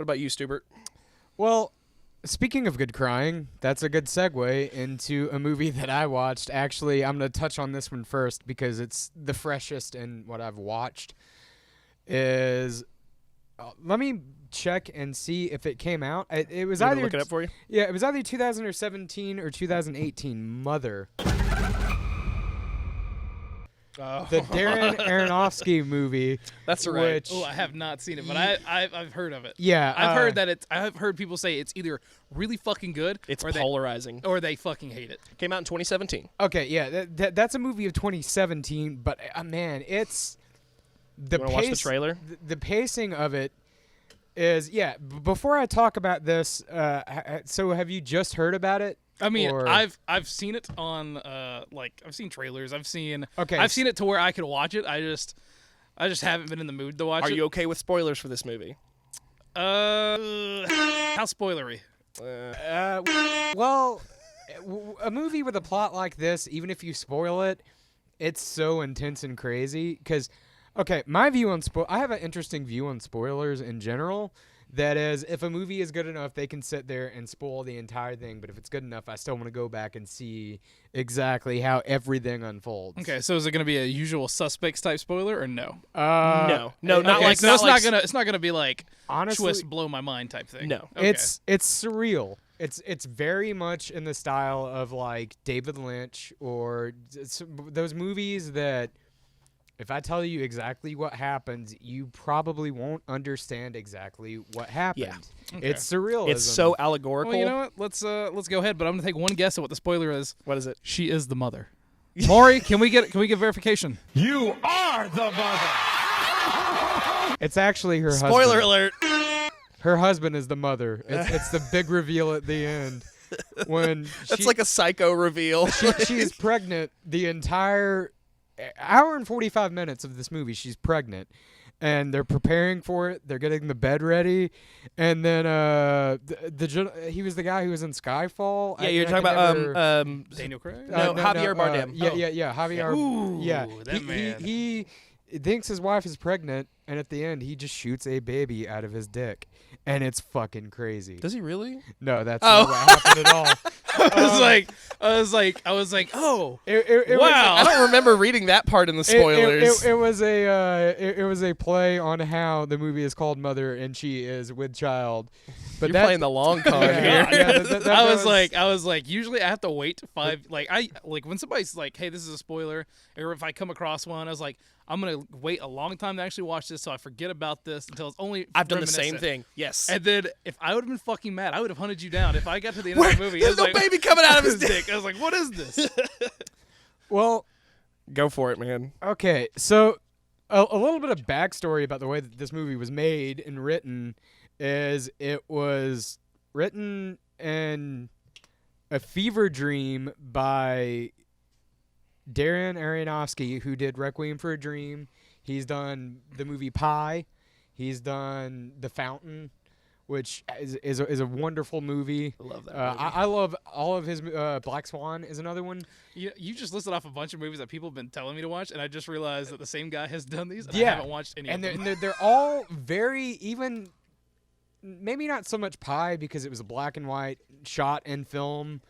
What about you, Stuart? Well, speaking of good crying, that's a good segue into a movie that I watched. Actually, I'm going to touch on this one first because it's the freshest in what I've watched. Let me check and see if it came out. It was either look it up for you? Yeah, it was either 2017 or 2018. Mother. Oh. The Darren Aronofsky movie. That's right. Which, I have not seen it, but I've heard of it. Yeah, I've heard that I've heard people say it's either really fucking good, It's or polarizing. or they fucking hate it. Came out in 2017. Okay, yeah, that's a movie of 2017, but man, it's the You wanna watch the trailer? The pacing of it is before I talk about this, so have you just heard about it? I mean, or? I've seen it on I've seen trailers. I've seen it to where I could watch it. I just haven't been in the mood to watch it. Are you okay with spoilers for this movie? How spoilery? Well, a movie with a plot like this, even if you spoil it, it's so intense and crazy. Because, okay, my view on I have an interesting view on spoilers in general. That is, if a movie is good enough, they can sit there and spoil the entire thing. But if it's good enough, I still want to go back and see exactly how everything unfolds. Okay, so is it going to be a Usual Suspects type spoiler or no? No, not Okay, like. so not it's like, not gonna be like honestly, twist blow my mind type thing. No. Okay. it's surreal. It's very much in the style of like David Lynch or those movies that if I tell you exactly what happens, you probably won't understand exactly what happened. Yeah. Okay. It's surrealism. It's so allegorical. Well, you know what? Let's go ahead. But I'm gonna take one guess at what the spoiler is. What is it? She is the mother. Maury, can we get verification? You are the mother. It's actually her Spoiler husband. alert. Her husband is the mother. It's the big reveal at the end when That's like a psycho reveal. she's pregnant the entire hour and 45 minutes of this movie. She's pregnant, and they're preparing for it. They're getting the bed ready, and then he was the guy who was in Skyfall. Yeah, you're talking about Daniel Craig? No, Javier Bardem. Yeah, Javier. Ooh, yeah, that man. He thinks his wife is pregnant, and at the end, he just shoots a baby out of his dick, and it's fucking crazy. Does he really? No, that's not what happened at all. I was like, oh, It wow. I don't remember reading that part in the spoilers. It was a play on how the movie is called Mother, and she is with child. But You're playing the long con here. I was like, usually I have to wait 5. Like when somebody's like, hey, this is a spoiler, or if I come across one, I was like, I'm gonna wait a long time to actually watch this, so I forget about this until it's only. I've done the same reminiscent. thing. Yes. And then if I would have been fucking mad, I would have hunted you down. If I got to the end of the movie, There's no baby coming out of his dick. I was like, what is this? Well, Go for it, man. okay, so a little bit of backstory about the way that this movie was made and written is it was written in a fever dream by Darren Aronofsky, who did Requiem for a Dream. He's done the movie Pi. He's done The Fountain, which is a wonderful movie. I love that movie. I love all of his. Black Swan is another one. You just listed off a bunch of movies that people have been telling me to watch, and I just realized that the same guy has done these, and I haven't watched any and of them. they're all very even. Maybe not so much Pi because it was a black and white shot in film,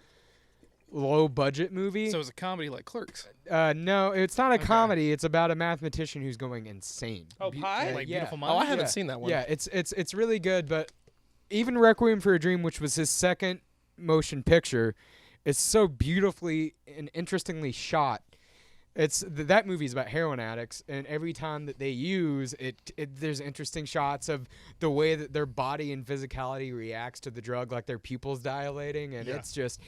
low budget movie. So it's a comedy like Clerks. No, it's not a comedy. It's about a mathematician who's going insane. Oh, Pi? Like yeah. Beautiful Mind? Oh, I haven't seen that one. Yeah, it's really good, but even Requiem for a Dream, which was his second motion picture, is so beautifully and interestingly shot. That movie is about heroin addicts, and every time that they use it, there's interesting shots of the way that their body and physicality reacts to the drug, like their pupils dilating, and it's just.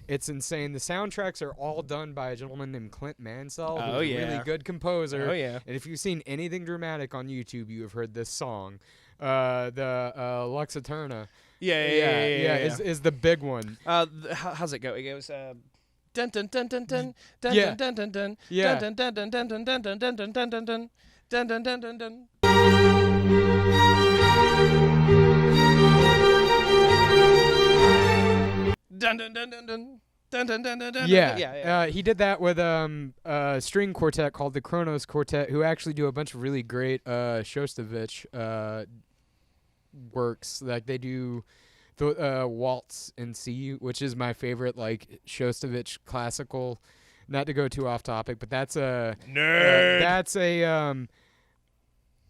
It's insane. The soundtracks are all done by a gentleman named Clint Mansell, who's a really good composer. Oh, yeah. And if you've seen anything dramatic on YouTube, you have heard this song. The Lux Eterna. Yeah. Is the big one. How's it go? It goes dun dun dun dun dun dun Yeah. dun dun dun Yeah. dun dun dun dun dun dun dun dun dun dun dun dun dun dun dun dun dun. Dun dun dun dun dun. Dun, dun, dun, dun, dun, Yeah, dun. Yeah. he did that with a string quartet called the Kronos Quartet, who actually do a bunch of really great Shostakovich works. Like they do the Waltz in C, which is my favorite, like Shostakovich classical. Not to go too off topic, but that's a nerd.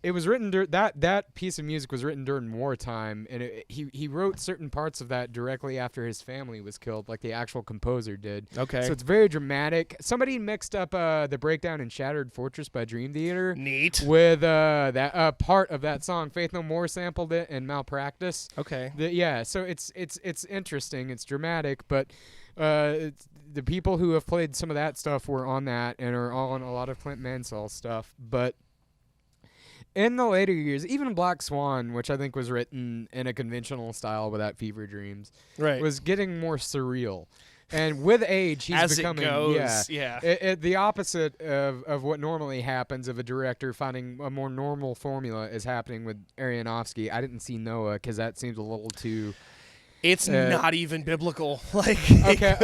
It was written that piece of music was written during wartime, and he wrote certain parts of that directly after his family was killed, like the actual composer did. Okay. So it's very dramatic. Somebody mixed up the breakdown in "Shattered Fortress" by Dream Theater Neat. with that part of that song. Faith No More sampled it in "Malpractice." Okay. So it's interesting. It's dramatic, but the people who have played some of that stuff were on that and are on a lot of Clint Mansell stuff, but. In the later years, even Black Swan, which I think was written in a conventional style without fever dreams, Right. was getting more surreal. And with age, he's As becoming it goes, yeah. the opposite of what normally happens of a director finding a more normal formula is happening with Aronofsky. I didn't see Noah because that seems a little too. It's not even biblical. Like Okay,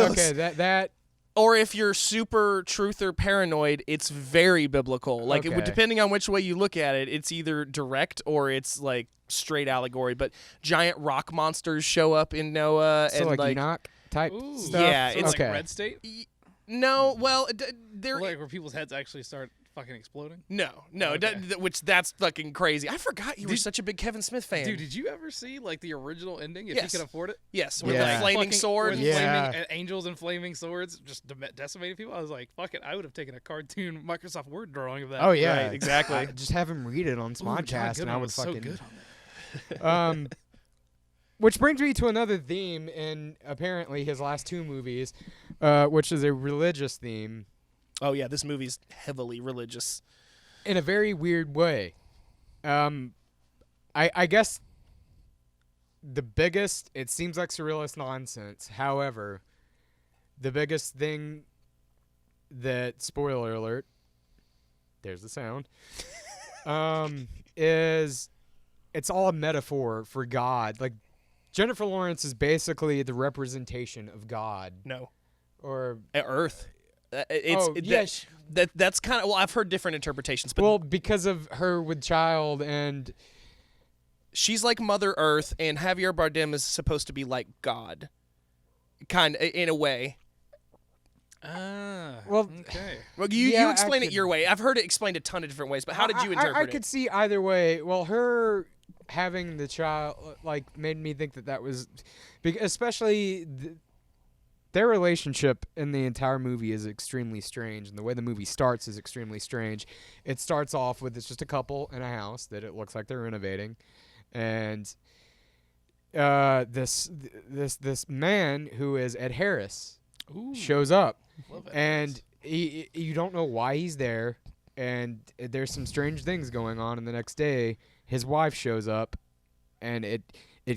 that. Or if you're super truth or paranoid, it's very biblical. Like Okay. depending on which way you look at it, it's either direct or it's like straight allegory. But giant rock monsters show up in Noah, So and like Enoch type Ooh. stuff. Yeah, So it's- like okay. Red State, no, well, there. like where people's heads actually start fucking exploding. No, Okay. which that's fucking crazy. I forgot you were Did- such a big Kevin Smith fan. Dude, did you ever see like the original ending? If Yes. you could afford it, Yes, with Yeah. the flaming Fucking- sword. with Yeah. flaming, angels and flaming swords, just decimating people. I was like, fuck it, I would have taken a cartoon Microsoft Word drawing of that. Oh yeah, Right, exactly. Just have him read it on Ooh, John Smodcast, and I Goodman would was so fucking. good on that. Which brings me to another theme in apparently his last two movies, which is a religious theme Oh yeah, this movie's heavily religious. in a very weird way. I guess the biggest, it seems like surrealist nonsense. However, the biggest thing that, spoiler alert, there's the sound, is it's all a metaphor for God. Like, Jennifer Lawrence is basically the representation of God. No, Or, Earth. That's kind of, well, I've heard different interpretations, but well, because of her with child, and she's like Mother Earth, and Javier Bardem is supposed to be like God, kind of in a way. well, Okay. Well, you Yeah, I explain it could- your way. I've heard it explained a ton of different ways, but how did you interpret I it? could see either way. Well, her having the child made me think that was, especially their relationship in the entire movie is extremely strange, and the way the movie starts is extremely strange. It starts off with it's just a couple in a house that it looks like they're renovating, and this man who is Ed Harris Ooh, shows up. love it. And you don't know why he's there, and there's some strange things going on. And the next day, his wife shows up, and it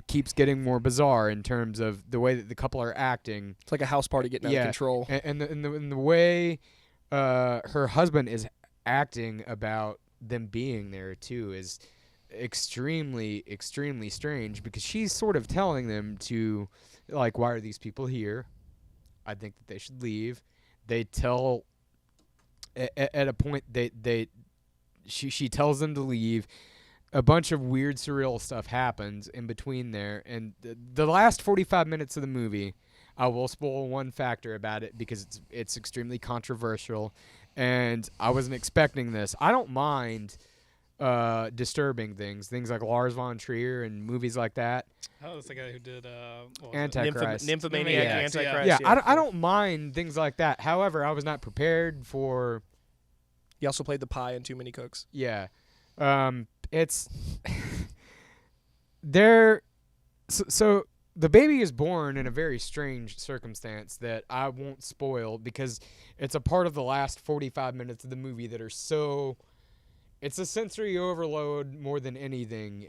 keeps getting more bizarre in terms of the way that the couple are acting. It's like a house party getting out of control. And the way her husband is acting about them being there too is extremely, extremely strange, because she's sort of telling them to, like, why are these people here? I think that they should leave. They tell at a point she tells them to leave. A bunch of weird surreal stuff happens in between there, and the last 45 minutes of the movie, I will spoil one factor about it because it's extremely controversial, and I wasn't expecting this. I don't mind disturbing things like Lars von Trier and movies like that. Oh, it's the guy who did what was it? Antichrist. Nymphomaniac, Yeah. Antichrist. Yeah, I don't mind things like that. However, I was not prepared for. He also played the pie in Too Many Cooks. Yeah, it's there. So the baby is born in a very strange circumstance that I won't spoil because it's a part of the last 45 minutes of the movie that are so. It's a sensory overload more than anything.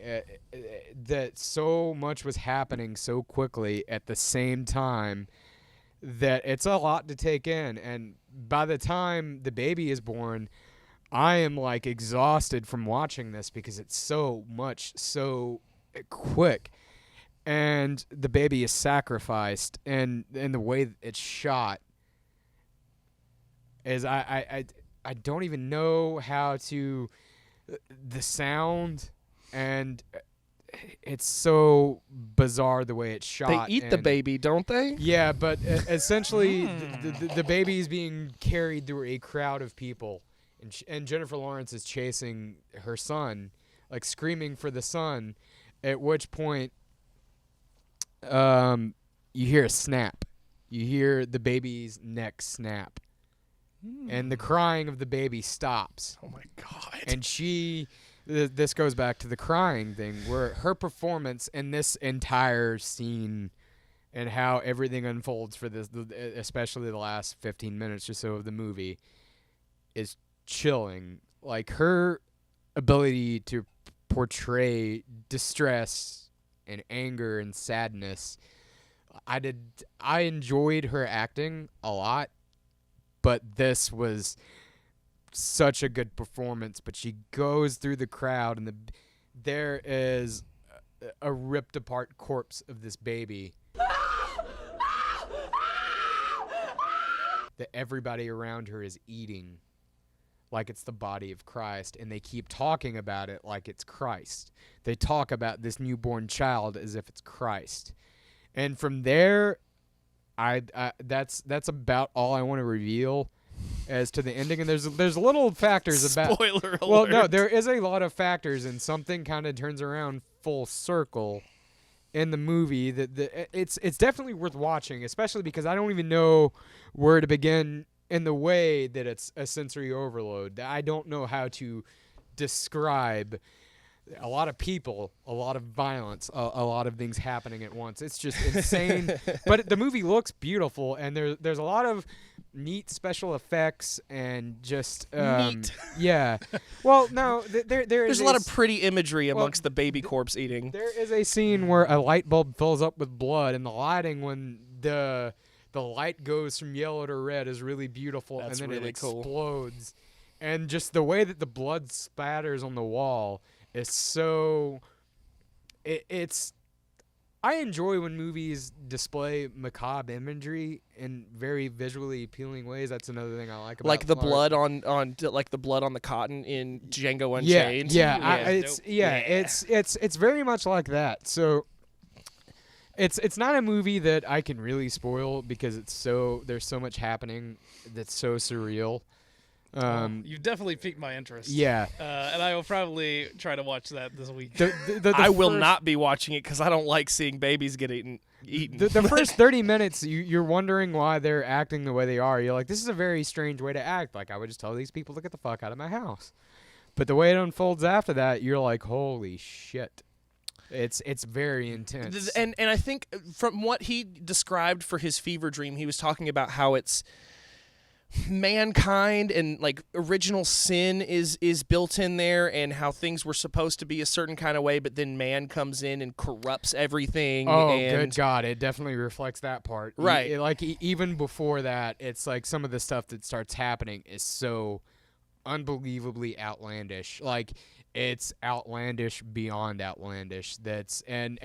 That so much was happening so quickly at the same time that it's a lot to take in. And by the time the baby is born, I am like exhausted from watching this because it's so much, so quick. and the baby is sacrificed, and the way it's shot is I don't even know how to the sound, and it's so bizarre the way it's shot. They eat the baby, don't they? Yeah, but essentially the baby is being carried through a crowd of people, and Jennifer Lawrence is chasing her son, like screaming for the son, at which point you hear a snap. You hear the baby's neck snap. And the crying of the baby stops. Oh my God. And this goes back to the crying thing, where her performance in this entire scene and how everything unfolds for this, especially the last 15 minutes or so of the movie, is chilling. Like, her ability to portray distress and anger and sadness, I enjoyed her acting a lot, but this was such a good performance. But she goes through the crowd, and there is a ripped apart corpse of this baby that everybody around her is eating like it's the body of Christ, and they keep talking about it like it's Christ. They talk about this newborn child as if it's Christ. And from there, that's about all I want to reveal as to the ending. And there's little factors about. Spoiler alert. Well, no, there is a lot of factors, and something kind of turns around full circle in the movie that it's definitely worth watching, especially because I don't even know where to begin in the way that it's a sensory overload. I don't know how to describe a lot of people, a lot of violence, a lot of things happening at once. It's just insane. But the movie looks beautiful, and there's a lot of neat special effects and just Neat. Yeah. Well, no, there's a lot of pretty imagery amongst the baby corpse eating. There is a scene where a light bulb fills up with blood, and the lighting when the light goes from yellow to red is really beautiful. That's and then really it cool. explodes. And just the way that the blood spatters on the wall is so it's I enjoy when movies display macabre imagery in very visually appealing ways. That's another thing I like about Like the art. blood on like the blood on the cotton in Django Unchained. It's very much like that. So it's not a movie that I can really spoil because there's so much happening that's so surreal. You've definitely piqued my interest. Yeah. And I will probably try to watch that this week. I will not be watching it because I don't like seeing babies get eaten. The first 30 minutes, you're wondering why they're acting the way they are. You're like, this is a very strange way to act. Like, I would just tell these people to get the fuck out of my house. But the way it unfolds after that, you're like, holy shit. It's very intense. And I think from what he described for his fever dream, he was talking about how it's mankind and like original sin is built in there, and how things were supposed to be a certain kind of way, but then man comes in and corrupts everything. Oh, and good God. It definitely reflects that part. Right. Even before that, it's like some of the stuff that starts happening is so unbelievably outlandish. Like, it's outlandish beyond outlandish. That's and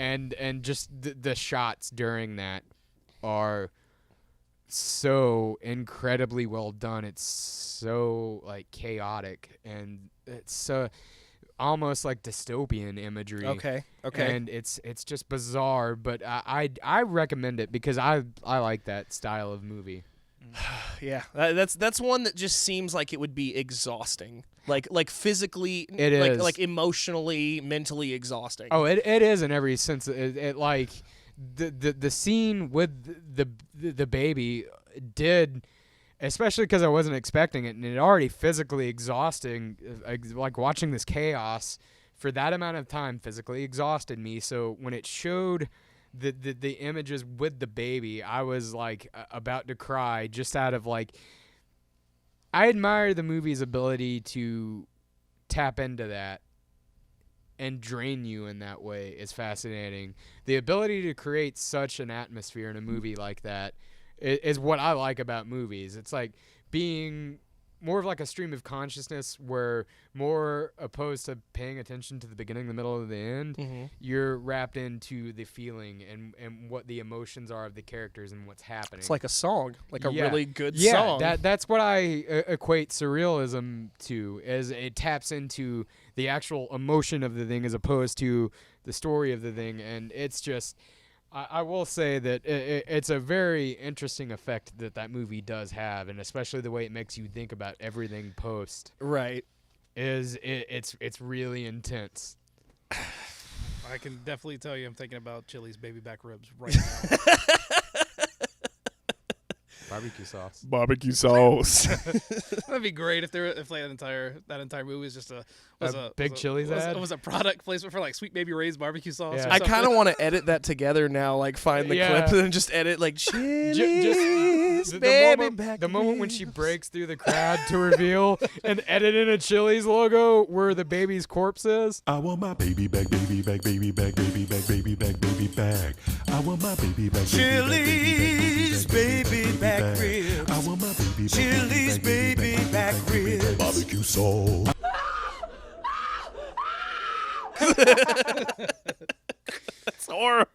just the shots during that are so incredibly well done. It's so like chaotic, and it's so almost like dystopian imagery. Okay. And it's just bizarre, but I recommend it because I like that style of movie. Yeah, that's one that just seems like it would be exhausting, like physically, It is. like emotionally, mentally exhausting. Oh, it is in every sense. It like the scene with the baby did, especially because I wasn't expecting it, and it already physically exhausting. Like watching this chaos for that amount of time physically exhausted me. So when it showed the images with the baby, I was like about to cry just out of like. I admire the movie's ability to tap into that and drain you in that way is fascinating. The ability to create such an atmosphere in a movie like that is what I like about movies. It's like being more of like a stream of consciousness where more opposed to paying attention to the beginning, the middle, or the end, you're wrapped into the feeling and what the emotions are of the characters and what's happening. It's like a song, like a Yeah. really good Yeah, song. that's what I equate surrealism to, as it taps into the actual emotion of the thing as opposed to the story of the thing. And it's just, I will say that it's a very interesting effect that movie does have, and especially the way it makes you think about everything post. Right. It's really intense. I can definitely tell you I'm thinking about Chili's baby back ribs right now. Barbecue sauce. Barbecue sauce. That'd be great if like that entire movie was just a big Chili's ad? was a product placement for like Sweet Baby Ray's barbecue sauce. Yeah. Or I something. kind of want to edit that together now, like find the Yeah. clip and just edit like Chili's baby back the moment when she ribs. breaks through the crowd to reveal and edit in a Chili's logo where the baby's corpse is. I want my baby back, baby back, baby back, baby back, baby back, baby back. I want my baby back, Chili's baby back ribs. I want my baby back, Chili's baby back ribs. barbecue sauce. That's horrible.